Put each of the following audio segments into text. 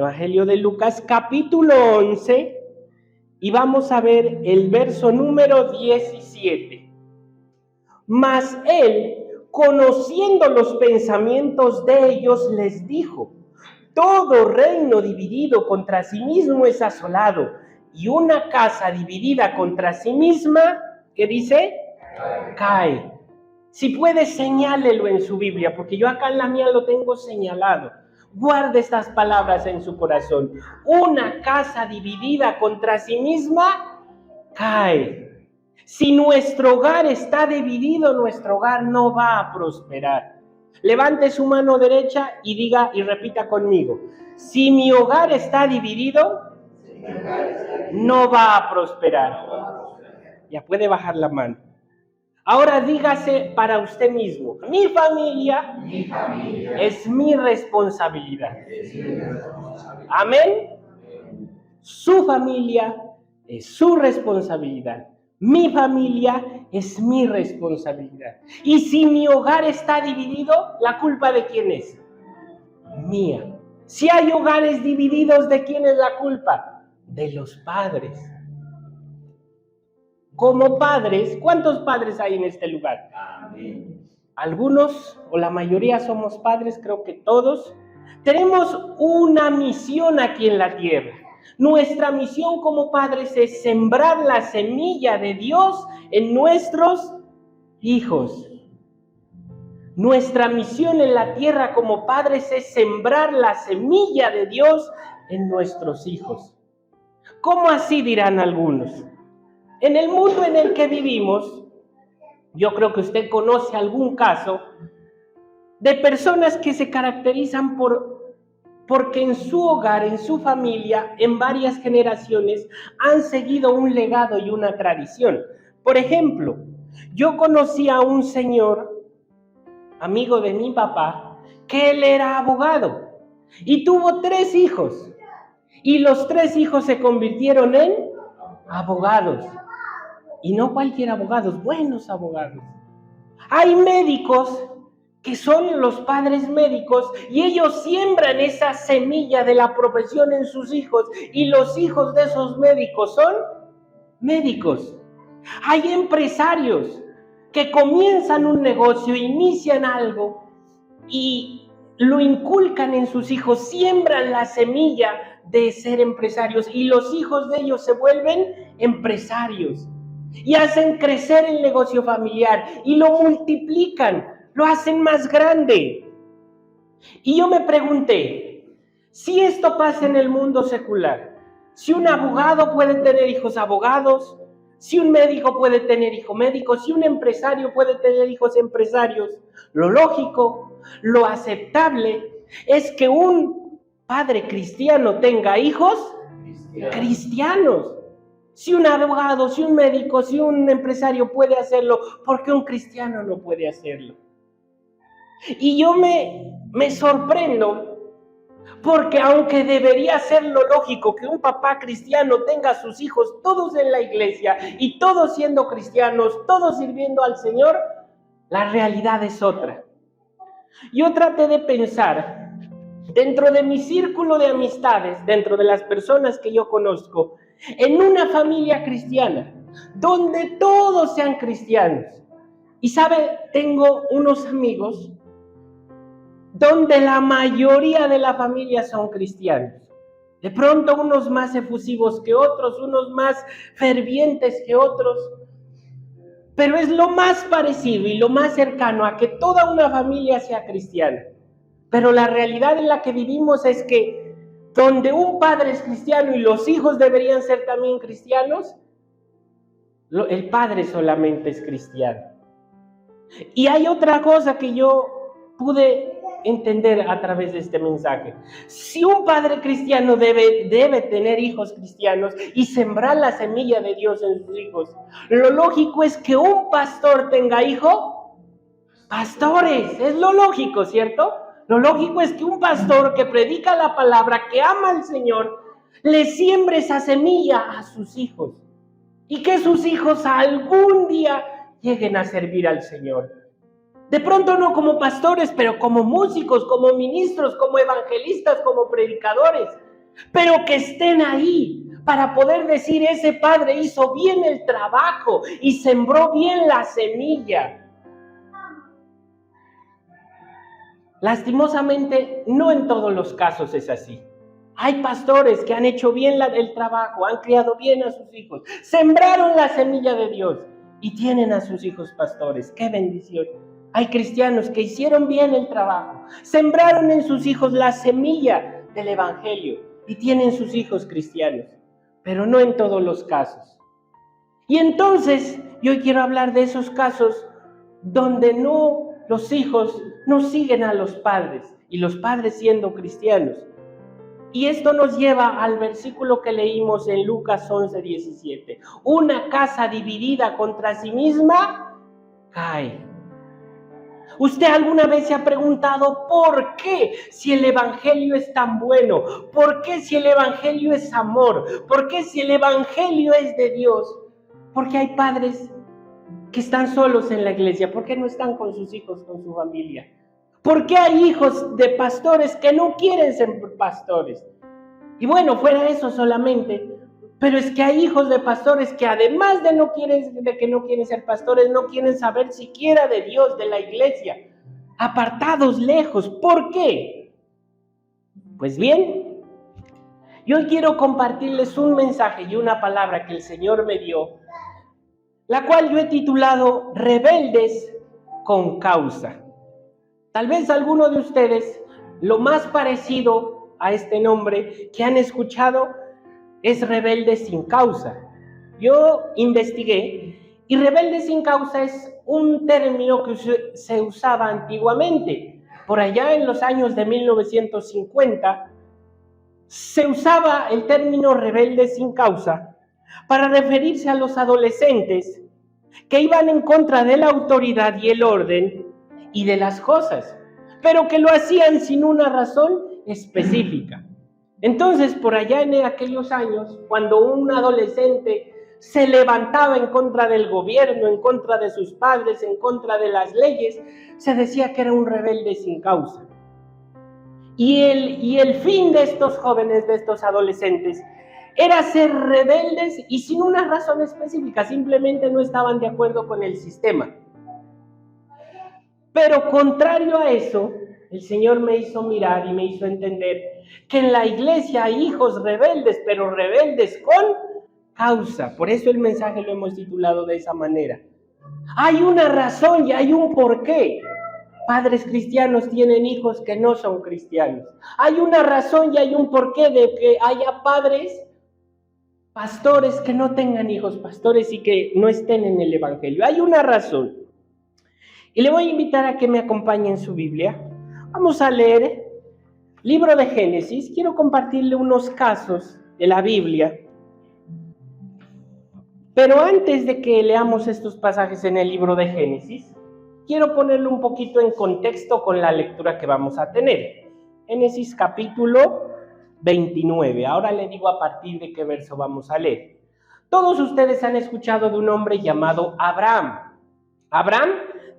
Evangelio de Lucas, capítulo 11, y vamos a ver el verso número 17. Mas él, conociendo los pensamientos de ellos, les dijo: todo reino dividido contra sí mismo es asolado, y una casa dividida contra sí misma, ¿qué dice? Cae. Si puede, señálelo en su Biblia, porque yo acá en la mía lo tengo señalado. Guarde estas palabras en su corazón. Una casa dividida contra sí misma cae. Si nuestro hogar está dividido, nuestro hogar no va a prosperar. Levante su mano derecha y diga y repita conmigo: si mi hogar está dividido, no va a prosperar. Ya puede bajar la mano. Ahora dígase para usted mismo: mi familia es mi responsabilidad. Amén. Su familia es su responsabilidad. Mi familia es mi responsabilidad. Y si mi hogar está dividido, ¿la culpa de quién es? Mía. Si hay hogares divididos, ¿de quién es la culpa? De los padres. Como padres, ¿cuántos padres hay en este lugar? Amén. Algunos o la mayoría somos padres, creo que todos. Tenemos una misión aquí en la tierra. Nuestra misión como padres es sembrar la semilla de Dios en nuestros hijos. Nuestra misión en la tierra como padres es sembrar la semilla de Dios en nuestros hijos. ¿Cómo así?, dirán algunos. En el mundo en el que vivimos, yo creo que usted conoce algún caso de personas que se caracterizan porque en su hogar, en su familia, en varias generaciones, han seguido un legado y una tradición. Por ejemplo, yo conocí a un señor, amigo de mi papá, que él era abogado y tuvo 3 hijos. Y los 3 hijos se convirtieron en abogados. Y no cualquier abogados, buenos abogados. Hay médicos que son los padres médicos y ellos siembran esa semilla de la profesión en sus hijos y los hijos de esos médicos son médicos. Hay empresarios que comienzan un negocio, inician algo y lo inculcan en sus hijos, siembran la semilla de ser empresarios y los hijos de ellos se vuelven empresarios. Y hacen crecer el negocio familiar y lo multiplican, lo hacen más grande. Y yo me pregunté, si esto pasa en el mundo secular, si un abogado puede tener hijos abogados, si un médico puede tener hijos médicos, si un empresario puede tener hijos empresarios, lo lógico, lo aceptable es que un padre cristiano tenga hijos cristianos. Si un abogado, si un médico, si un empresario puede hacerlo, ¿por qué un cristiano no puede hacerlo? Y yo me sorprendo, porque aunque debería ser lo lógico que un papá cristiano tenga a sus hijos todos en la iglesia y todos siendo cristianos, todos sirviendo al Señor, la realidad es otra. Yo traté de pensar, dentro de mi círculo de amistades, dentro de las personas que yo conozco, en una familia cristiana, donde todos sean cristianos. Y sabe, tengo unos amigos donde la mayoría de la familia son cristianos. De pronto unos más efusivos que otros, unos más fervientes que otros. Pero es lo más parecido y lo más cercano a que toda una familia sea cristiana. Pero la realidad en la que vivimos es que donde un padre es cristiano y los hijos deberían ser también cristianos, el padre solamente es cristiano. Y hay otra cosa que yo pude entender a través de este mensaje. Si un padre cristiano debe tener hijos cristianos y sembrar la semilla de Dios en sus hijos, lo lógico es que un pastor tenga hijos pastores. Es lo lógico, ¿cierto? Lo lógico es que un pastor que predica la palabra, que ama al Señor, le siembre esa semilla a sus hijos. Y que sus hijos algún día lleguen a servir al Señor. De pronto no como pastores, pero como músicos, como ministros, como evangelistas, como predicadores. pero que estén ahí para poder decir, ese padre hizo bien el trabajo y sembró bien la semilla. Lastimosamente, no en todos los casos es así. Hay pastores que han hecho bien el trabajo, han criado bien a sus hijos, sembraron la semilla de Dios y tienen a sus hijos pastores. ¡Qué bendición! Hay cristianos que hicieron bien el trabajo, sembraron en sus hijos la semilla del evangelio y tienen sus hijos cristianos, pero no en todos los casos. Y entonces, yo quiero hablar de esos casos donde los hijos no siguen a los padres y los padres siendo cristianos. Y esto nos lleva al versículo que leímos en Lucas 11:17. Una casa dividida contra sí misma cae. ¿Usted alguna vez se ha preguntado por qué si el evangelio es tan bueno? ¿Por qué si el evangelio es amor? ¿Por qué si el evangelio es de Dios? ¿Por qué hay padres que están solos en la iglesia? ¿Por qué no están con sus hijos, con su familia? ¿Por qué hay hijos de pastores que no quieren ser pastores? Y bueno, fuera eso solamente, pero es que hay hijos de pastores que además de que no quieren ser pastores, no quieren saber siquiera de Dios, de la iglesia, apartados lejos. ¿Por qué? Pues bien, yo quiero compartirles un mensaje y una palabra que el Señor me dio, la cual yo he titulado Rebeldes con Causa. Tal vez alguno de ustedes, lo más parecido a este nombre que han escuchado es rebelde sin causa. Yo investigué y rebelde sin causa es un término que se usaba antiguamente. Por allá en los años de 1950 se usaba el término rebelde sin causa para referirse a los adolescentes que iban en contra de la autoridad y el orden y de las cosas, pero que lo hacían sin una razón específica. Entonces, por allá en aquellos años, cuando un adolescente se levantaba en contra del gobierno, en contra de sus padres, en contra de las leyes, se decía que era un rebelde sin causa. Y el fin de estos jóvenes, de estos adolescentes, era ser rebeldes y sin una razón específica, simplemente no estaban de acuerdo con el sistema. Pero contrario a eso, el Señor me hizo mirar y me hizo entender que en la iglesia hay hijos rebeldes, pero rebeldes con causa. Por eso el mensaje lo hemos titulado de esa manera. Hay una razón y hay un porqué. Padres cristianos tienen hijos que no son cristianos. Hay una razón y hay un porqué de que haya pastores que no tengan hijos pastores y que no estén en el evangelio. Hay una razón. Y le voy a invitar a que me acompañe en su Biblia. Vamos a leer libro de Génesis. Quiero compartirle unos casos de la Biblia. Pero antes de que leamos estos pasajes en el libro de Génesis, quiero ponerle un poquito en contexto con la lectura que vamos a tener. Génesis capítulo 29. Ahora le digo a partir de qué verso vamos a leer. Todos ustedes han escuchado de un hombre llamado Abraham. Abraham,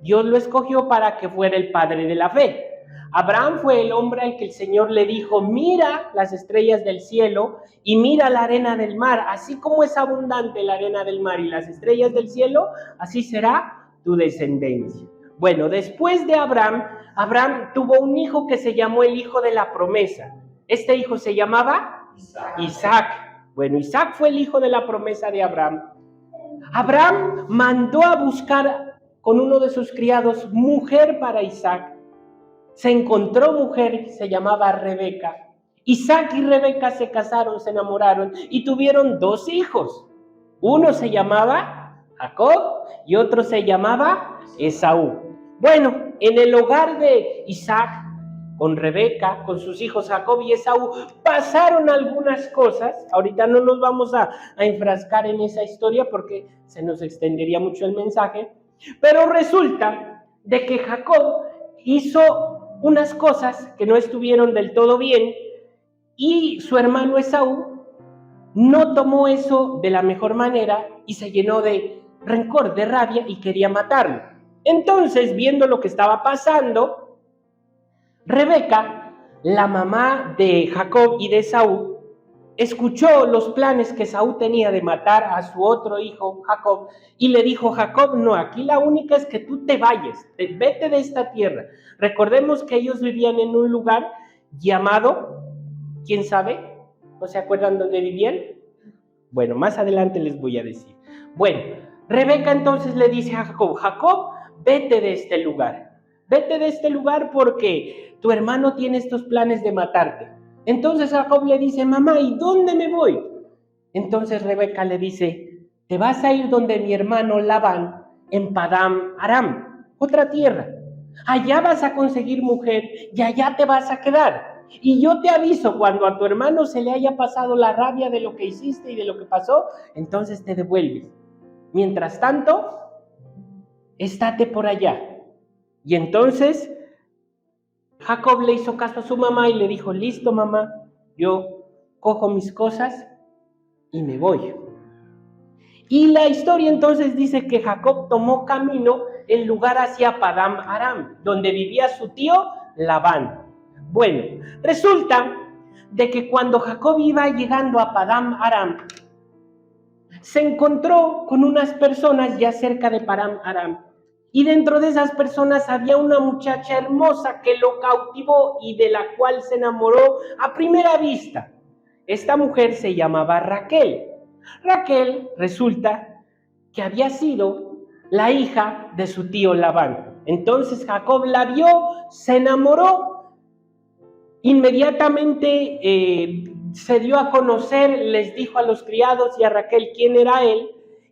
Dios lo escogió para que fuera el padre de la fe. Abraham fue el hombre al que el Señor le dijo, mira las estrellas del cielo y mira la arena del mar. Así como es abundante la arena del mar y las estrellas del cielo, así será tu descendencia. Bueno, después de Abraham tuvo un hijo que se llamó el hijo de la promesa. Este hijo se llamaba Isaac. Bueno, Isaac fue el hijo de la promesa de Abraham. Abraham mandó a buscar con uno de sus criados mujer para Isaac. Se encontró mujer, se llamaba Rebeca. Isaac y Rebeca se casaron, se enamoraron y tuvieron 2 hijos. Uno se llamaba Jacob y otro se llamaba Esaú. Bueno, en el hogar de Isaac, con Rebeca, con sus hijos Jacob y Esaú, pasaron algunas cosas. Ahorita no nos vamos a enfrascar en esa historia porque se nos extendería mucho el mensaje. Pero resulta de que Jacob hizo unas cosas que no estuvieron del todo bien y su hermano Esaú no tomó eso de la mejor manera y se llenó de rencor, de rabia y quería matarlo. Entonces, viendo lo que estaba pasando, Rebeca, la mamá de Jacob y de Esaú, escuchó los planes que Esaú tenía de matar a su otro hijo, Jacob, y le dijo: Jacob, no, aquí la única es que tú te vayas, vete de esta tierra. Recordemos que ellos vivían en un lugar llamado, ¿quién sabe? ¿No se acuerdan dónde vivían? Bueno, más adelante les voy a decir. Bueno, Rebeca entonces le dice a Jacob: Jacob, vete de este lugar porque tu hermano tiene estos planes de matarte. Entonces Jacob le dice: mamá, ¿y dónde me voy? Entonces Rebeca le dice: te vas a ir donde mi hermano Labán, en Padán Aram, otra tierra. Allá vas a conseguir mujer y allá te vas a quedar. Y yo te aviso, cuando a tu hermano se le haya pasado la rabia de lo que hiciste y de lo que pasó, entonces te devuelves. Mientras tanto, estate por allá. Y entonces Jacob le hizo caso a su mamá y le dijo: listo, mamá, yo cojo mis cosas y me voy. Y la historia entonces dice que Jacob tomó camino en lugar hacia Padán Aram, donde vivía su tío Labán. Bueno, resulta de que cuando Jacob iba llegando a Padán Aram, se encontró con unas personas ya cerca de Padán Aram. Y dentro de esas personas había una muchacha hermosa que lo cautivó y de la cual se enamoró a primera vista. Esta mujer se llamaba Raquel. Raquel resulta que había sido la hija de su tío Labán. Entonces Jacob la vio, se enamoró, inmediatamente se dio a conocer, les dijo a los criados y a Raquel quién era él,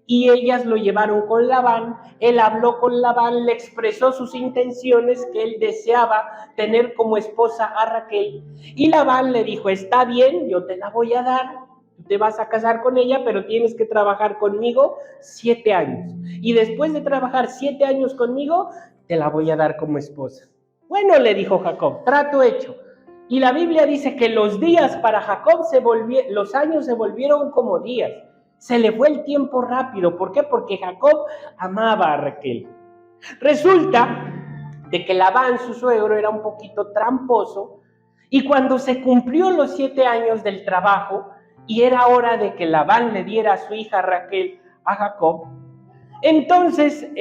y ellas lo llevaron con Labán. Él habló con Labán, le expresó sus intenciones, que él deseaba tener como esposa a Raquel, y Labán le dijo: está bien, yo te la voy a dar, tú te vas a casar con ella, pero tienes que trabajar conmigo 7 años, y después de trabajar 7 años conmigo, te la voy a dar como esposa. Bueno, le dijo Jacob, trato hecho. Y la Biblia dice que los días para Jacob los años se volvieron como días. Se le fue el tiempo rápido. ¿Por qué? Porque Jacob amaba a Raquel. Resulta de que Labán, su suegro, era un poquito tramposo, y cuando se cumplió los 7 años del trabajo y era hora de que Labán le diera a su hija Raquel a Jacob, entonces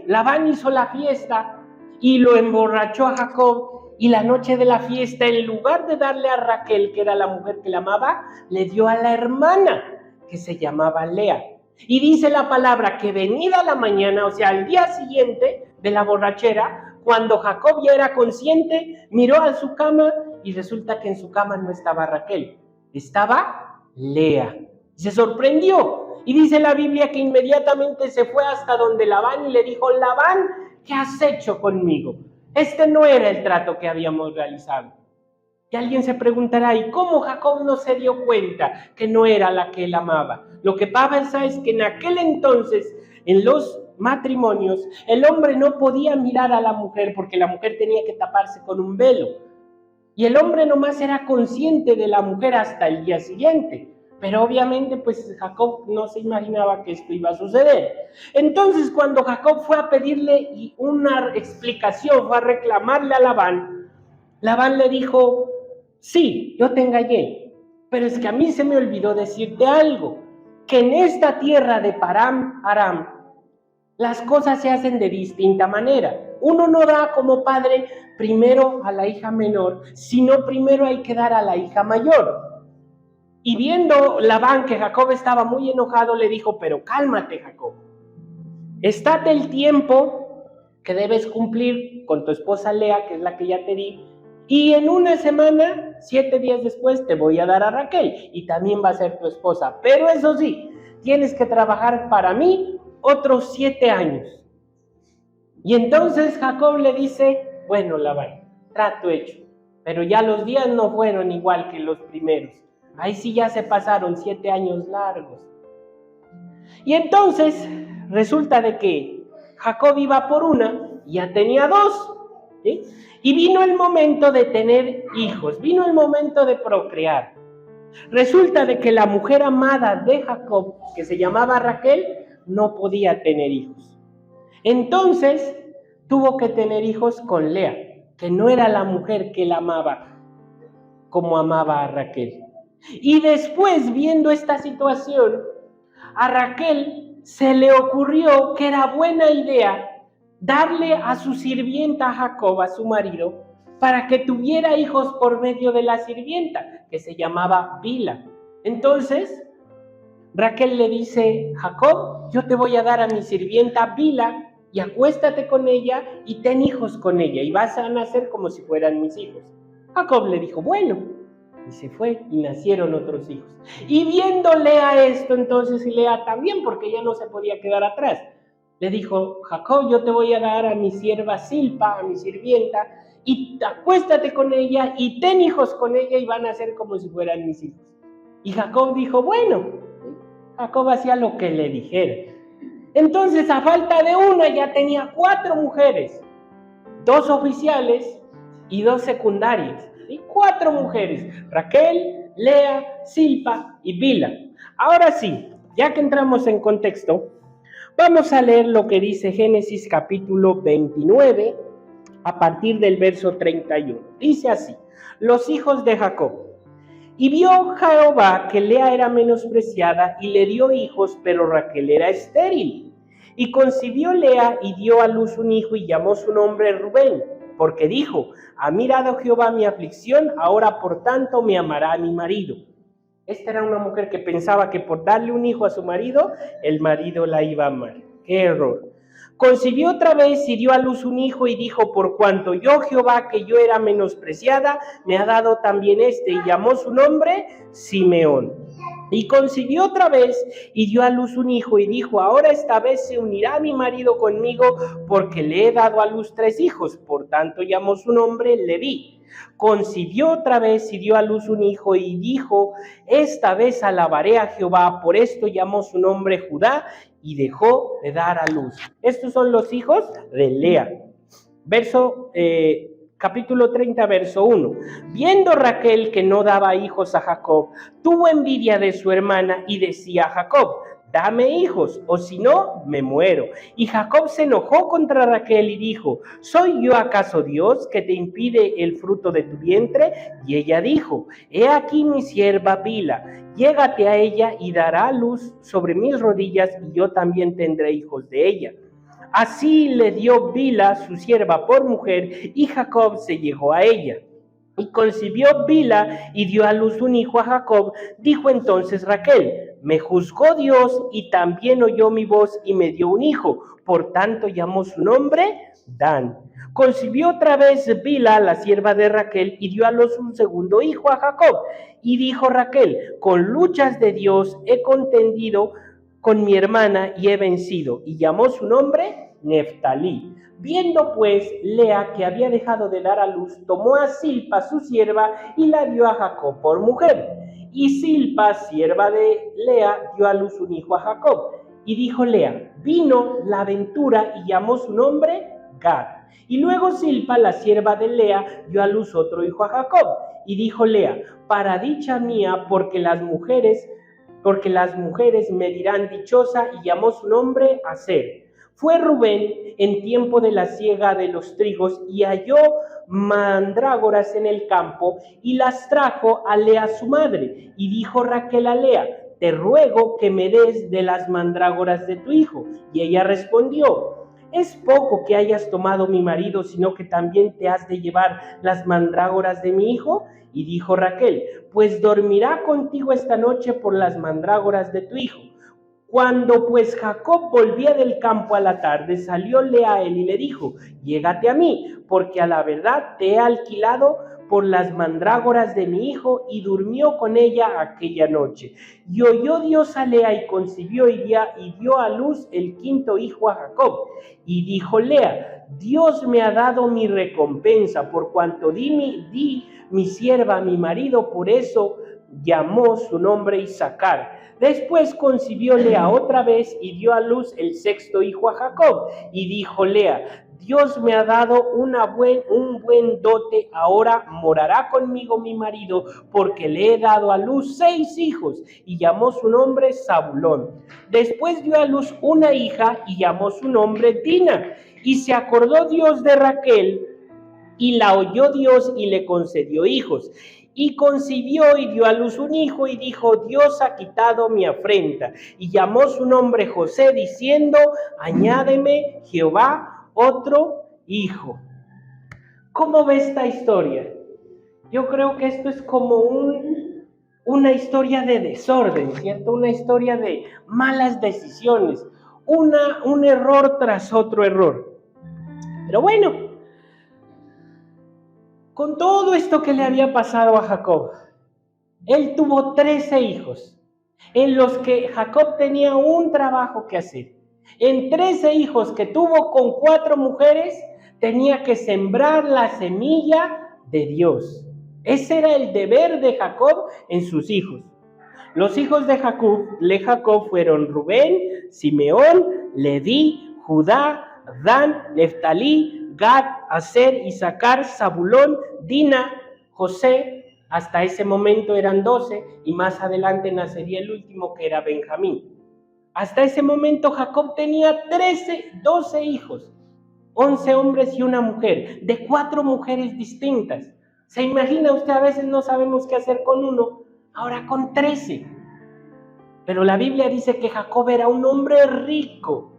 Labán hizo la fiesta y lo emborrachó a Jacob. Y la noche de la fiesta, en lugar de darle a Raquel, que era la mujer que la amaba, le dio a la hermana, que se llamaba Lea. Y dice la palabra que venida la mañana, o sea, al día siguiente de la borrachera, cuando Jacob ya era consciente, miró a su cama y resulta que en su cama no estaba Raquel, estaba Lea. Y se sorprendió. Y dice la Biblia que inmediatamente se fue hasta donde Labán y le dijo: Labán, ¿qué has hecho conmigo? Este no era el trato que habíamos realizado. Y alguien se preguntará: ¿y cómo Jacob no se dio cuenta que no era la que él amaba? Lo que pasa es que en aquel entonces, en los matrimonios, el hombre no podía mirar a la mujer porque la mujer tenía que taparse con un velo. Y el hombre nomás era consciente de la mujer hasta el día siguiente. Pero obviamente pues Jacob no se imaginaba que esto iba a suceder. Entonces cuando Jacob fue a pedirle una explicación, fue a reclamarle a Labán, Labán le dijo: sí, yo te engañé, pero es que a mí se me olvidó decirte algo, que en esta tierra de Padán Aram las cosas se hacen de distinta manera. Uno no da como padre primero a la hija menor, sino primero hay que dar a la hija mayor. Y viendo Labán que Jacob estaba muy enojado, le dijo: pero cálmate, Jacob, estate el tiempo que debes cumplir con tu esposa Lea, que es la que ya te di, y en una semana, 7 días después, te voy a dar a Raquel, y también va a ser tu esposa. Pero eso sí, tienes que trabajar para mí otros 7 años. Y entonces Jacob le dice: bueno, Labán, trato hecho. Pero ya los días no fueron igual que los primeros. Ahí sí ya se pasaron 7 años largos. Y entonces resulta de que Jacob iba por una, ya tenía 2, ¿sí? Y vino el momento de tener hijos, vino el momento de procrear. Resulta de que la mujer amada de Jacob, que se llamaba Raquel, no podía tener hijos. Entonces tuvo que tener hijos con Lea, que no era la mujer que él amaba como amaba a Raquel. Y después, viendo esta situación, a Raquel se le ocurrió que era buena idea darle a su sirvienta Jacob, a su marido, para que tuviera hijos por medio de la sirvienta, que se llamaba Bilha. Entonces, Raquel le dice: Jacob, yo te voy a dar a mi sirvienta Bilha, y acuéstate con ella y ten hijos con ella, y vas a nacer como si fueran mis hijos. Jacob le dijo: bueno, y se fue, y nacieron otros hijos. Y viendo Lea esto, entonces, y Lea también, porque ella no se podía quedar atrás, le dijo: Jacob, yo te voy a dar a mi sierva Silpa, a mi sirvienta, y acuéstate con ella y ten hijos con ella, y van a ser como si fueran mis hijos. Y Jacob dijo: bueno. Jacob hacía lo que le dijera. Entonces, a falta de una, ya tenía 4 mujeres, 2 oficiales y 2 secundarias. ¿Sí? 4 mujeres: Raquel, Lea, Silpa y Bilha. Ahora sí, ya que entramos en contexto, vamos a leer lo que dice Génesis capítulo 29, a partir del verso 31. Dice así: los hijos de Jacob. Y vio Jehová que Lea era menospreciada y le dio hijos, pero Raquel era estéril. Y concibió Lea y dio a luz un hijo y llamó su nombre Rubén, porque dijo: ha mirado Jehová mi aflicción, ahora por tanto me amará a mi marido. Esta era una mujer que pensaba que por darle un hijo a su marido, el marido la iba a amar. ¡Qué error! Concibió otra vez y dio a luz un hijo y dijo: por cuanto yo Jehová, que yo era menospreciada, me ha dado también este, y llamó su nombre Simeón. Y concibió otra vez y dio a luz un hijo y dijo: ahora esta vez se unirá mi marido conmigo, porque le he dado a luz 3 hijos, por tanto llamó su nombre Leví. Concibió otra vez y dio a luz un hijo y dijo: esta vez alabaré a Jehová, por esto llamó su nombre Judá, y dejó de dar a luz. Estos son los hijos de Lea. Capítulo 30, verso 1. Viendo Raquel que no daba hijos a Jacob, tuvo envidia de su hermana y decía a Jacob: dame hijos, o si no, me muero. Y Jacob se enojó contra Raquel y dijo: ¿soy yo acaso Dios que te impide el fruto de tu vientre? Y ella dijo: he aquí mi sierva Bilha, llégate a ella y dará luz sobre mis rodillas, y yo también tendré hijos de ella. Así le dio Bilha su sierva por mujer, y Jacob se llegó a ella. Y concibió Bilha y dio a luz un hijo a Jacob. Dijo entonces Raquel: me juzgó Dios y también oyó mi voz y me dio un hijo. Por tanto llamó su nombre Dan. Concibió otra vez Bilha, la sierva de Raquel, y dio a luz un segundo hijo a Jacob. Y dijo Raquel: con luchas de Dios he contendido con mi hermana y he vencido. Y llamó su nombre Neftalí. Viendo pues Lea que había dejado de dar a luz, tomó a Silpa su sierva y la dio a Jacob por mujer. Y Silpa, sierva de Lea, dio a luz un hijo a Jacob. Y dijo Lea: vino la ventura, y llamó su nombre Gad. Y luego Silpa, la sierva de Lea, dio a luz otro hijo a Jacob. Y dijo Lea: para dicha mía, porque las mujeres me dirán dichosa, y llamó su nombre Aser. Fue Rubén en tiempo de la siega de los trigos y halló mandrágoras en el campo y las trajo a Lea su madre. Y dijo Raquel a Lea: te ruego que me des de las mandrágoras de tu hijo. Y ella respondió: es poco que hayas tomado mi marido, sino que también te has de llevar las mandrágoras de mi hijo. Y dijo Raquel: pues dormirá contigo esta noche por las mandrágoras de tu hijo. Cuando pues Jacob volvía del campo a la tarde, salió Lea a él y le dijo: llégate a mí, porque a la verdad te he alquilado por las mandrágoras de mi hijo. Y durmió con ella aquella noche. Y oyó Dios a Lea y concibió y dio a luz el 5.º hijo a Jacob. Y dijo Lea: Dios me ha dado mi recompensa, por cuanto di mi sierva a mi marido, por eso llamó su nombre Isacar. Después concibió Lea otra vez y dio a luz el 6.º hijo a Jacob. Y dijo Lea: Dios me ha dado un buen dote, ahora morará conmigo mi marido, porque le he dado a luz 6 hijos. Y llamó su nombre Zabulón. Después dio a luz una hija y llamó su nombre Dina. Y se acordó Dios de Raquel, y la oyó Dios y le concedió hijos. y concibió y dio a luz un hijo y dijo: Dios ha quitado mi afrenta. Y llamó su nombre José, diciendo: añádeme Jehová otro hijo. ¿Cómo ve esta historia? Yo creo que esto es como una historia de desorden, ¿cierto? Una historia de malas decisiones, un error tras otro error. Pero bueno, con todo esto que le había pasado a Jacob, él tuvo 13 hijos, en los que Jacob tenía un trabajo que hacer. En 13 hijos que tuvo con 4 mujeres, tenía que sembrar la semilla de Dios. Ese era el deber de Jacob en sus hijos. Los hijos de Jacob fueron Rubén, Simeón, Leví, Judá, Dan, Neftalí, Gad, Aser, Isaacar, Zabulón, Dina, José. Hasta ese momento eran 12 y más adelante nacería el último, que era Benjamín. Hasta ese momento Jacob tenía 12 hijos, 11 hombres y una mujer, de 4 mujeres distintas. ¿Se imagina usted? A veces no sabemos qué hacer con uno, ahora con 13. Pero la Biblia dice que Jacob era un hombre rico.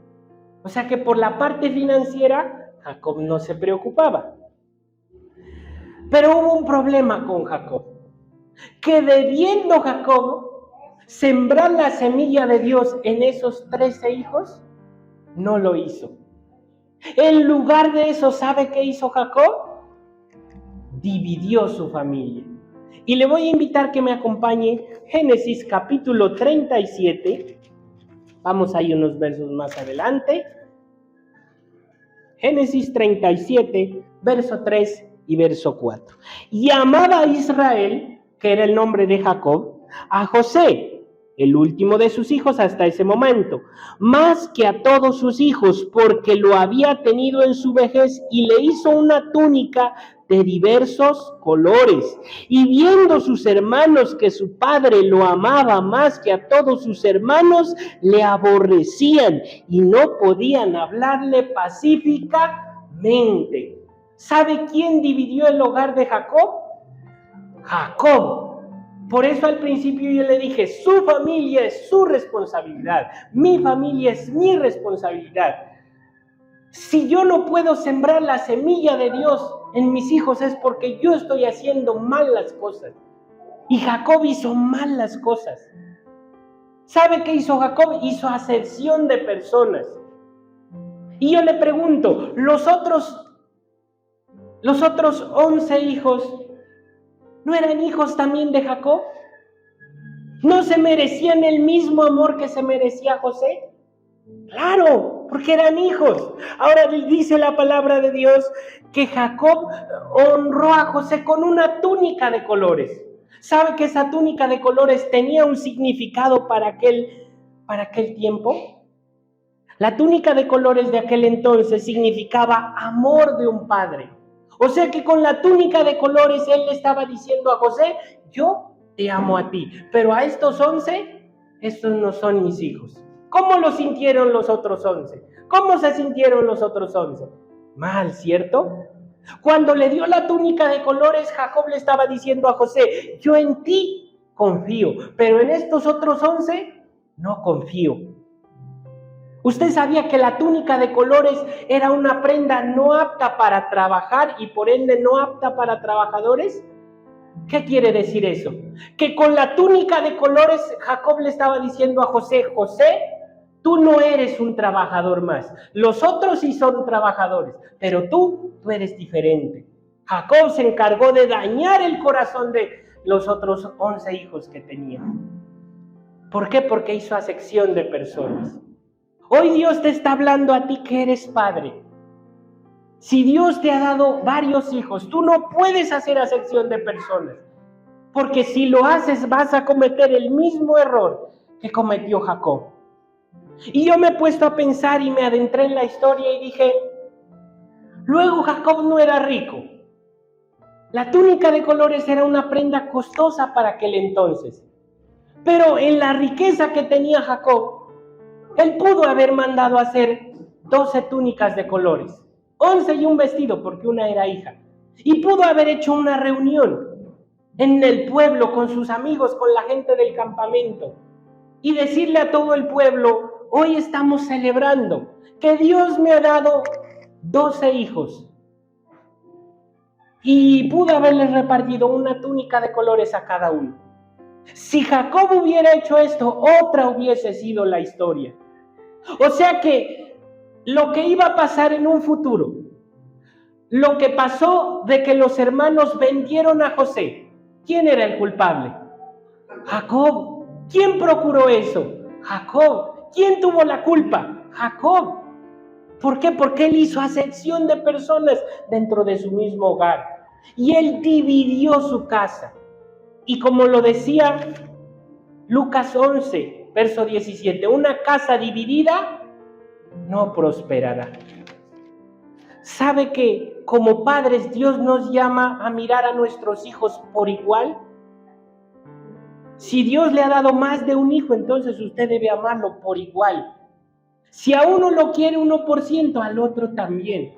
O sea que por la parte financiera, Jacob no se preocupaba. Pero hubo un problema con Jacob, que debiendo Jacob sembrar la semilla de Dios en esos 13 hijos, no lo hizo. En lugar de eso, ¿sabe qué hizo Jacob? Dividió su familia. Y le voy a invitar que me acompañe Génesis capítulo 37. Vamos ahí unos versos más adelante. Génesis 37, verso 3 y verso 4. Y amaba a Israel, que era el nombre de Jacob, a José, el último de sus hijos hasta ese momento, más que a todos sus hijos, porque lo había tenido en su vejez, y le hizo una túnica de diversos colores. Y viendo sus hermanos que su padre lo amaba más que a todos sus hermanos, le aborrecían y no podían hablarle pacíficamente. ¿Sabe quién dividió el hogar de Jacob? Jacob. Por eso al principio yo le dije, su familia es su responsabilidad, mi familia es mi responsabilidad. Si yo no puedo sembrar la semilla de Dios en mis hijos, es porque yo estoy haciendo mal las cosas. Y Jacob hizo mal las cosas. ¿Sabe qué hizo Jacob? Hizo acepción de personas. Y yo le pregunto, los otros 11 hijos, ¿no eran hijos también de Jacob? ¿No se merecían el mismo amor que se merecía José? Claro, porque eran hijos. Ahora dice la palabra de Dios que Jacob honró a José con una túnica de colores. ¿Sabe que esa túnica de colores tenía un significado para aquel tiempo? La túnica de colores de aquel entonces significaba amor de un padre. O sea que con la túnica de colores él le estaba diciendo a José, yo te amo a ti, pero a estos 11, estos no son mis hijos. ¿Cómo lo sintieron los otros 11? ¿Cómo se sintieron los otros 11? Mal, ¿cierto? Cuando le dio la túnica de colores, Jacob le estaba diciendo a José, yo en ti confío, pero en estos otros 11 no confío. ¿Usted sabía que la túnica de colores era una prenda no apta para trabajar y por ende no apta para trabajadores? ¿Qué quiere decir eso? Que con la túnica de colores Jacob le estaba diciendo a José, José, tú no eres un trabajador más. Los otros sí son trabajadores, pero tú eres diferente. Jacob se encargó de dañar el corazón de los otros 11 hijos que tenía. ¿Por qué? Porque hizo acepción de personas. Hoy Dios te está hablando a ti que eres padre. Si Dios te ha dado varios hijos, tú no puedes hacer acepción de personas. Porque si lo haces vas a cometer el mismo error que cometió Jacob. Y yo me he puesto a pensar y me adentré en la historia y dije, luego Jacob no era rico. La túnica de colores era una prenda costosa para aquel entonces. Pero en la riqueza que tenía Jacob, él pudo haber mandado a hacer 12 túnicas de colores, 11 y un vestido, porque una era hija. Y pudo haber hecho una reunión. en el pueblo, con sus amigos, con la gente del campamento, y decirle a todo el pueblo: hoy estamos celebrando que Dios me ha dado 12 hijos, y pudo haberles repartido una túnica de colores a cada uno. Si Jacob hubiera hecho esto, otra hubiese sido la historia. O sea que lo que iba a pasar en un futuro, lo que pasó de que los hermanos vendieron a José, ¿quién era el culpable? Jacob. ¿Quién procuró eso? Jacob. ¿Quién tuvo la culpa? Jacob. ¿Por qué? Porque él hizo acepción de personas dentro de su mismo hogar. Y él dividió su casa. Y como lo decía Lucas 11, verso 17, una casa dividida no prosperará. ¿Sabe que como padres Dios nos llama a mirar a nuestros hijos por igual? Si Dios le ha dado más de un hijo, entonces usted debe amarlo por igual. Si a uno lo quiere 1%, al otro también.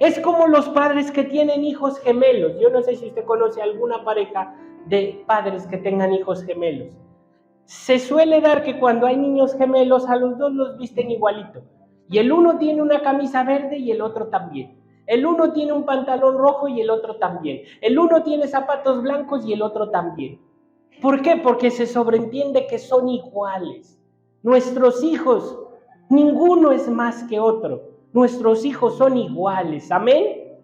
Es como los padres que tienen hijos gemelos. Yo no sé si usted conoce alguna pareja de padres que tengan hijos gemelos. Se suele dar que cuando hay niños gemelos, a los dos los visten igualito. Y el uno tiene una camisa verde y el otro también. El uno tiene un pantalón rojo y el otro también. El uno tiene zapatos blancos y el otro también. ¿Por qué? Porque se sobreentiende que son iguales. Nuestros hijos, ninguno es más que otro. Nuestros hijos son iguales. ¿Amén?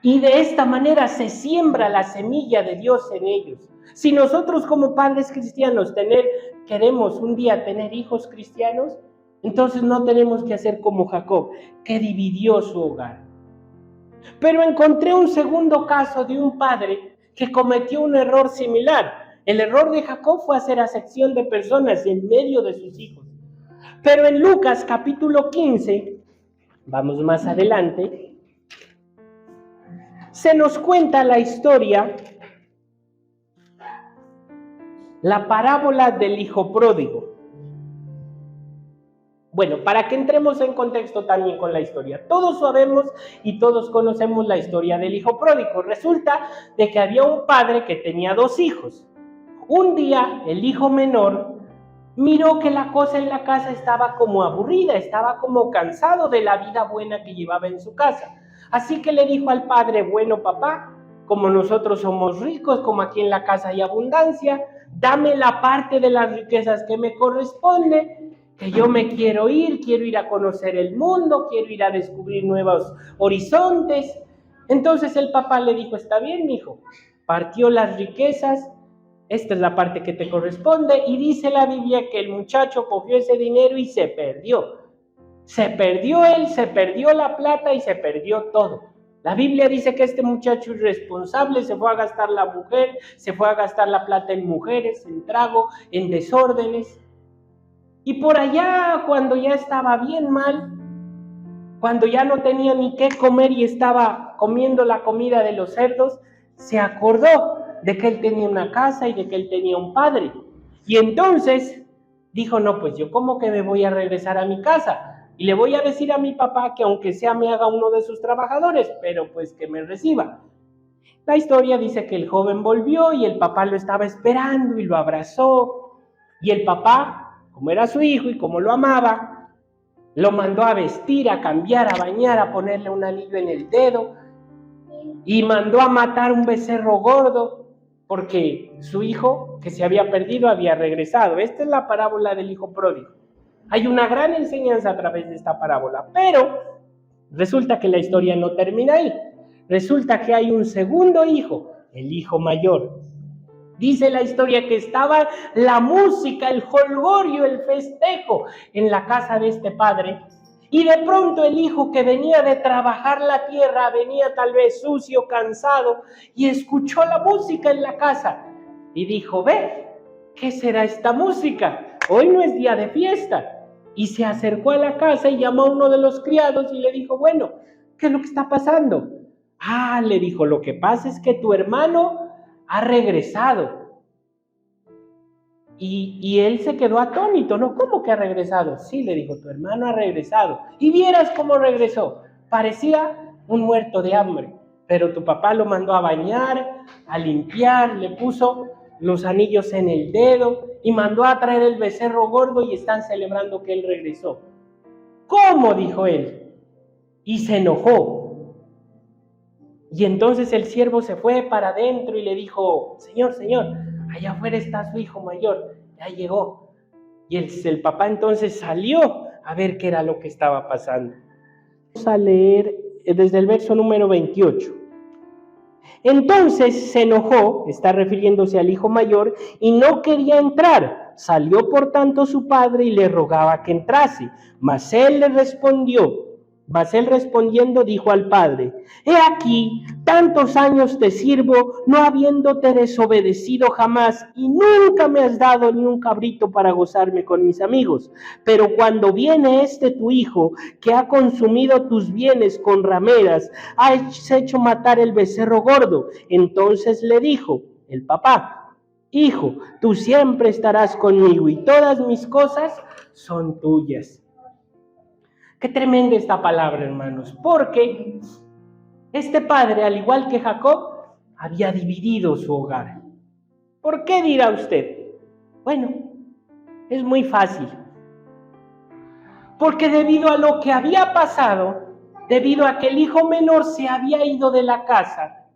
Y de esta manera se siembra la semilla de Dios en ellos. Si nosotros como padres cristianos queremos un día tener hijos cristianos, entonces no tenemos que hacer como Jacob, que dividió su hogar. Pero encontré un segundo caso de un padre que cometió un error similar. El error de Jacob fue hacer acepción de personas en medio de sus hijos. Pero en Lucas capítulo 15, vamos más adelante, se nos cuenta la historia, la parábola del hijo pródigo. Bueno, para que entremos en contexto también con la historia. Todos sabemos y todos conocemos la historia del hijo pródigo. Resulta de que había un padre que tenía 2 hijos. Un día, el hijo menor miró que la cosa en la casa estaba como aburrida, estaba como cansado de la vida buena que llevaba en su casa. Así que le dijo al padre: bueno, papá, como nosotros somos ricos, como aquí en la casa hay abundancia, dame la parte de las riquezas que me corresponde, que yo me quiero ir a conocer el mundo, quiero ir a descubrir nuevos horizontes. Entonces el papá le dijo: está bien, mijo. Partió las riquezas, esta es la parte que te corresponde, y dice la Biblia que el muchacho cogió ese dinero y se perdió. Se perdió él, se perdió la plata y se perdió todo. La Biblia dice que este muchacho irresponsable se fue a gastar la mujer, se fue a gastar la plata en mujeres, en trago, en desórdenes. Y por allá, cuando ya estaba bien mal, cuando ya no tenía ni qué comer y estaba comiendo la comida de los cerdos, se acordó de que él tenía una casa y de que él tenía un padre. Y entonces dijo: no, pues yo como que me voy a regresar a mi casa y le voy a decir a mi papá que aunque sea me haga uno de sus trabajadores, pero pues que me reciba. La historia dice que el joven volvió y el papá lo estaba esperando y lo abrazó. Y el papá, como era su hijo y como lo amaba, lo mandó a vestir, a cambiar, a bañar, a ponerle un anillo en el dedo, y mandó a matar un becerro gordo, porque su hijo que se había perdido había regresado. Esta es la parábola del hijo pródigo. Hay una gran enseñanza a través de esta parábola, pero resulta que la historia no termina ahí. Resulta que hay un segundo hijo, el hijo mayor. Dice la historia que estaba la música, el jolgorio, el festejo en la casa de este padre. Y de pronto el hijo, que venía de trabajar la tierra, venía tal vez sucio, cansado, y escuchó la música en la casa. Y dijo: ve, ¿qué será esta música? Hoy no es día de fiesta. Y se acercó a la casa y llamó a uno de los criados y le dijo: bueno, ¿qué es lo que está pasando? Ah, le dijo: lo que pasa es que tu hermano ha regresado. Y él se quedó atónito, ¿no? ¿Cómo que ha regresado? Sí, le dijo: tu hermano ha regresado. Y vieras cómo regresó. Parecía un muerto de hambre. pero tu papá lo mandó a bañar, a limpiar, le puso los anillos en el dedo y mandó a traer el becerro gordo y están celebrando que él regresó. ¿Cómo?, dijo él, y se enojó. Y entonces el siervo se fue para adentro y le dijo: señor, allá afuera está su hijo mayor, ya llegó. Y el papá entonces salió a ver qué era lo que estaba pasando. Vamos a leer desde el verso número 28. Entonces se enojó, está refiriéndose al hijo mayor, y no quería entrar. Salió por tanto su padre y le rogaba que entrase. Mas él respondiendo dijo al padre: he aquí, tantos años te sirvo, no habiéndote desobedecido jamás, y nunca me has dado ni un cabrito para gozarme con mis amigos. Pero cuando viene tu hijo, que ha consumido tus bienes con rameras, has hecho matar el becerro gordo. Entonces le dijo el papá: hijo, tú siempre estarás conmigo y todas mis cosas son tuyas. Qué tremenda esta palabra, hermanos, porque este padre, al igual que Jacob, había dividido su hogar. ¿Por qué, dirá usted? Bueno, es muy fácil. Porque debido a lo que había pasado, debido a que el hijo menor se había ido de la casa,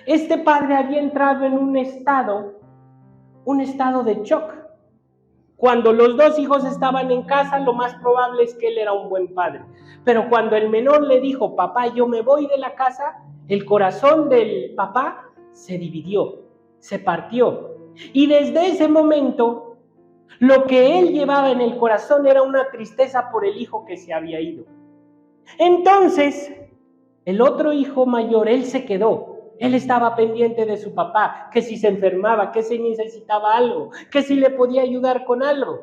este padre había entrado en un estado de shock. Cuando los dos hijos estaban en casa, lo más probable es que él era un buen padre. Pero cuando el menor le dijo: papá, yo me voy de la casa, el corazón del papá se dividió, se partió. Y desde ese momento, lo que él llevaba en el corazón era una tristeza por el hijo que se había ido. Entonces, el otro hijo mayor, él se quedó. Él estaba pendiente de su papá, que si se enfermaba, que si necesitaba algo, que si le podía ayudar con algo.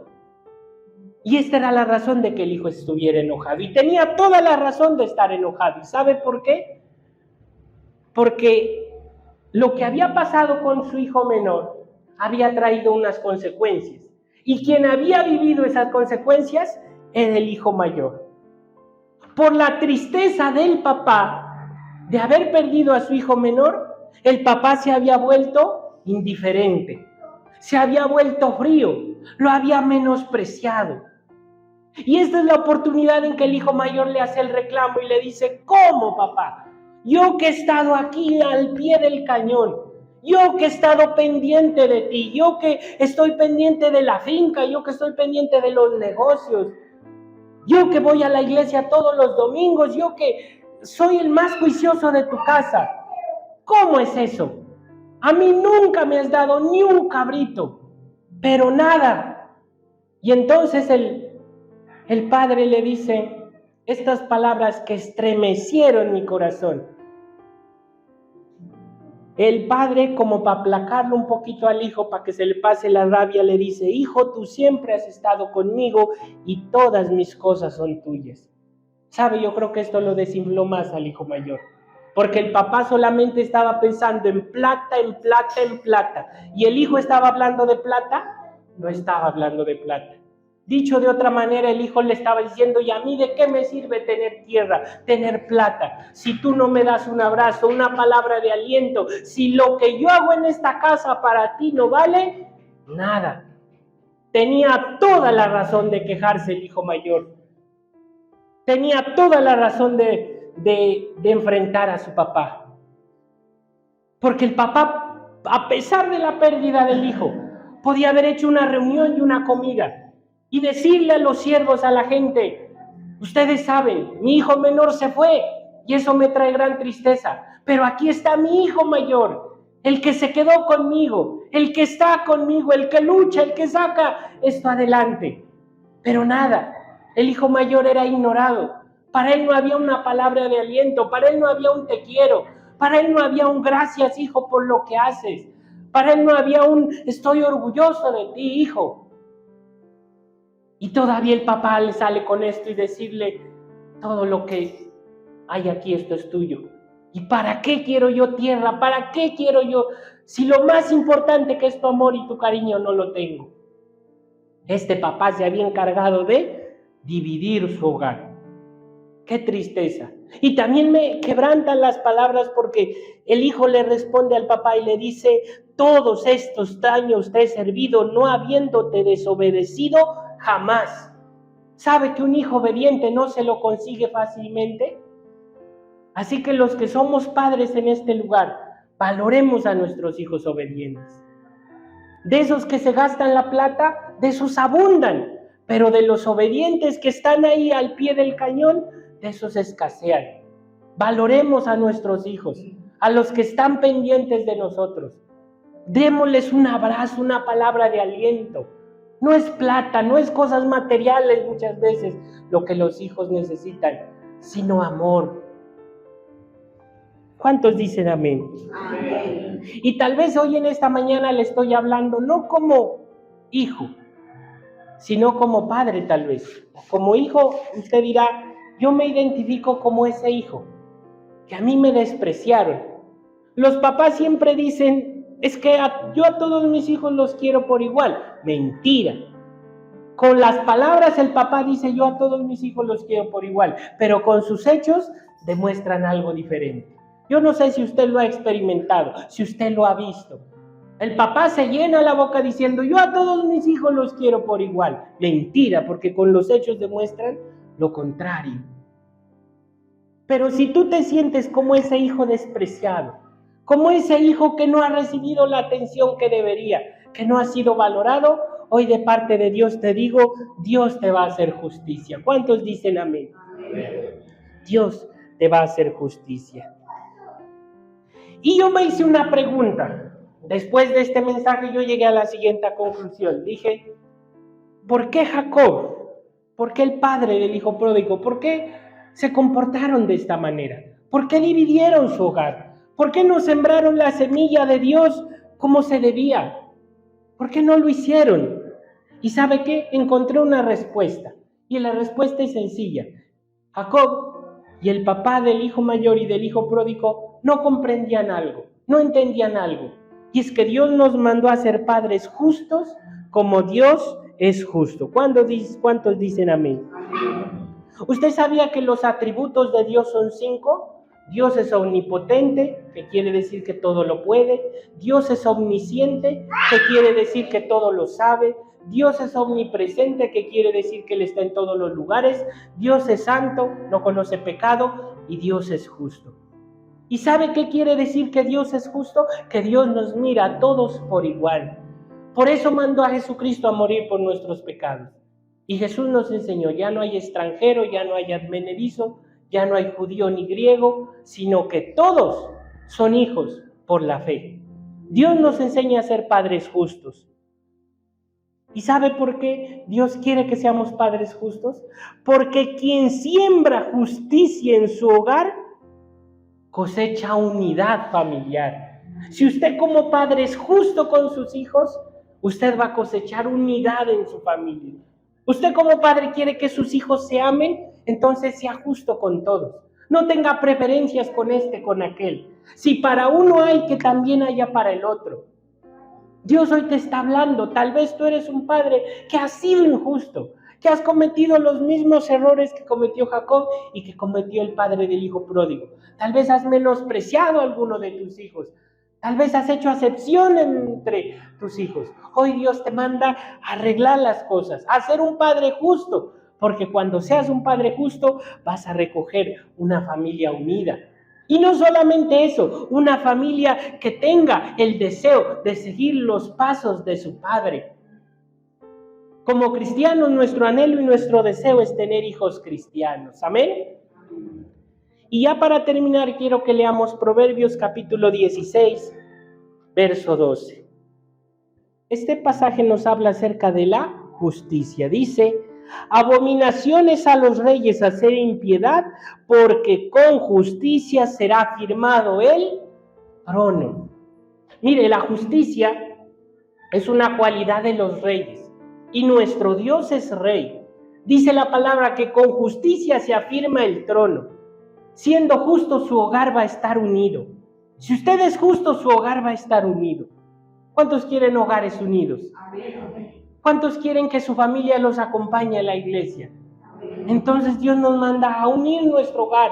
Y esta era la razón de que el hijo estuviera enojado. Y tenía toda la razón de estar enojado. ¿Y sabe por qué? Porque lo que había pasado con su hijo menor había traído unas consecuencias. Y quien había vivido esas consecuencias era el hijo mayor. Por la tristeza del papá de haber perdido a su hijo menor, el papá se había vuelto indiferente, se había vuelto frío, lo había menospreciado. Y esta es la oportunidad en que el hijo mayor le hace el reclamo y le dice: ¿cómo, papá? Yo que he estado aquí al pie del cañón, yo que he estado pendiente de ti, yo que estoy pendiente de la finca, yo que estoy pendiente de los negocios, yo que voy a la iglesia todos los domingos, yo que soy el más juicioso de tu casa. ¿Cómo es eso? A mí nunca me has dado ni un cabrito, pero nada. Y entonces el padre le dice estas palabras que estremecieron mi corazón. El padre, como para aplacarlo un poquito al hijo, para que se le pase la rabia, le dice: hijo, tú siempre has estado conmigo y todas mis cosas son tuyas. ¿Sabe? Yo creo que esto lo desinfló más al hijo mayor, porque el papá solamente estaba pensando en plata, en plata, en plata, y el hijo estaba hablando de plata, no estaba hablando de plata. Dicho de otra manera, el hijo le estaba diciendo: ¿y a mí de qué me sirve tener tierra, tener plata, si tú no me das un abrazo, una palabra de aliento, si lo que yo hago en esta casa para ti no vale nada? Tenía toda la razón de quejarse el hijo mayor. Tenía toda la razón de enfrentar a su papá. Porque el papá, a pesar de la pérdida del hijo, podía haber hecho una reunión y una comida y decirle a los siervos, a la gente: ustedes saben, mi hijo menor se fue y eso me trae gran tristeza, pero aquí está mi hijo mayor, el que se quedó conmigo, el que está conmigo, el que lucha, el que saca esto adelante. Pero nada. El hijo mayor era ignorado. Para él no había una palabra de aliento, para él no había un te quiero, para él no había un gracias, hijo, por lo que haces. Para él no había un estoy orgulloso de ti, hijo. Y todavía el papá le sale con esto y decirle: todo lo que hay aquí, esto es tuyo. ¿Y para qué quiero yo tierra? ¿Para qué quiero yo? Si lo más importante que es tu amor y tu cariño no lo tengo. Este papá se había encargado de dividir su hogar. Qué tristeza. Y también me quebrantan las palabras porque el hijo le responde al papá y le dice: todos estos años te he servido, no habiéndote desobedecido jamás. ¿Sabe que un hijo obediente no se lo consigue fácilmente? Así que los que somos padres en este lugar, valoremos a nuestros hijos obedientes. De esos que se gastan la plata, de esos abundan, pero de los obedientes que están ahí al pie del cañón, de esos escasean. Valoremos a nuestros hijos, a los que están pendientes de nosotros. Démosles un abrazo, una palabra de aliento. No es plata, no es cosas materiales muchas veces lo que los hijos necesitan, sino amor. ¿Cuántos dicen amén? Amén. Y tal vez hoy en esta mañana le estoy hablando no como hijo, sino como padre tal vez. Como hijo, usted dirá: yo me identifico como ese hijo, que a mí me despreciaron. Los papás siempre dicen: es que yo a todos mis hijos los quiero por igual. Mentira. Con las palabras el papá dice: yo a todos mis hijos los quiero por igual, pero con sus hechos demuestran algo diferente. Yo no sé si usted lo ha experimentado, si usted lo ha visto. El papá se llena la boca diciendo: yo a todos mis hijos los quiero por igual. Mentira, porque con los hechos demuestran lo contrario. Pero si tú te sientes como ese hijo despreciado, como ese hijo que no ha recibido la atención que debería, que no ha sido valorado, hoy de parte de Dios te digo: Dios te va a hacer justicia. ¿Cuántos dicen amén? Amén. Dios te va a hacer justicia. Y yo me hice una pregunta. Después de este mensaje yo llegué a la siguiente conclusión. Dije: ¿por qué Jacob? ¿Por qué el padre del hijo pródigo? ¿Por qué se comportaron de esta manera? ¿Por qué dividieron su hogar? ¿Por qué no sembraron la semilla de Dios como se debía? ¿Por qué no lo hicieron? ¿Y sabe qué? Encontré una respuesta. Y la respuesta es sencilla. Jacob y el papá del hijo mayor y del hijo pródigo no comprendían algo, no entendían algo. Y es que Dios nos mandó a ser padres justos como Dios es justo. ¿Cuántos dicen amén? Amén. ¿Usted sabía que los atributos de Dios son 5? Dios es omnipotente, que quiere decir que todo lo puede. Dios es omnisciente, que quiere decir que todo lo sabe. Dios es omnipresente, que quiere decir que Él está en todos los lugares. Dios es santo, no conoce pecado, y Dios es justo. ¿Y sabe qué quiere decir que Dios es justo? Que Dios nos mira a todos por igual. Por eso mandó a Jesucristo a morir por nuestros pecados. Y Jesús nos enseñó: ya no hay extranjero, ya no hay advenedizo, ya no hay judío ni griego, sino que todos son hijos por la fe. Dios nos enseña a ser padres justos. ¿Y sabe por qué Dios quiere que seamos padres justos? Porque quien siembra justicia en su hogar cosecha unidad familiar. Si usted como padre es justo con sus hijos, usted va a cosechar unidad en su familia. Usted como padre quiere que sus hijos se amen, entonces sea justo con todos. No tenga preferencias con este, con aquel. Si para uno hay, que también haya para el otro. Dios hoy te está hablando. Tal vez tú eres un padre que has sido injusto, que has cometido los mismos errores que cometió Jacob y que cometió el padre del hijo pródigo. Tal vez has menospreciado a alguno de tus hijos. Tal vez has hecho acepción entre tus hijos. Hoy Dios te manda a arreglar las cosas, a ser un padre justo, porque cuando seas un padre justo vas a recoger una familia unida. Y no solamente eso, una familia que tenga el deseo de seguir los pasos de su padre. Como cristianos, nuestro anhelo y nuestro deseo es tener hijos cristianos. ¿Amén? Y ya para terminar, quiero que leamos Proverbios capítulo 16, verso 12. Este pasaje nos habla acerca de la justicia. Dice: abominaciones a los reyes hacer impiedad, porque con justicia será firmado el trono. Mire, la justicia es una cualidad de los reyes. Y nuestro Dios es rey. Dice la palabra que con justicia se afirma el trono. Siendo justo, su hogar va a estar unido. Si usted es justo, su hogar va a estar unido. ¿Cuántos quieren hogares unidos? ¿Cuántos quieren que su familia los acompañe a la iglesia? Entonces Dios nos manda a unir nuestro hogar,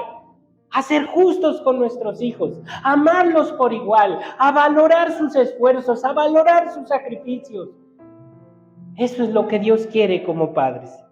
a ser justos con nuestros hijos, a amarlos por igual, a valorar sus esfuerzos, a valorar sus sacrificios. Eso es lo que Dios quiere como padres.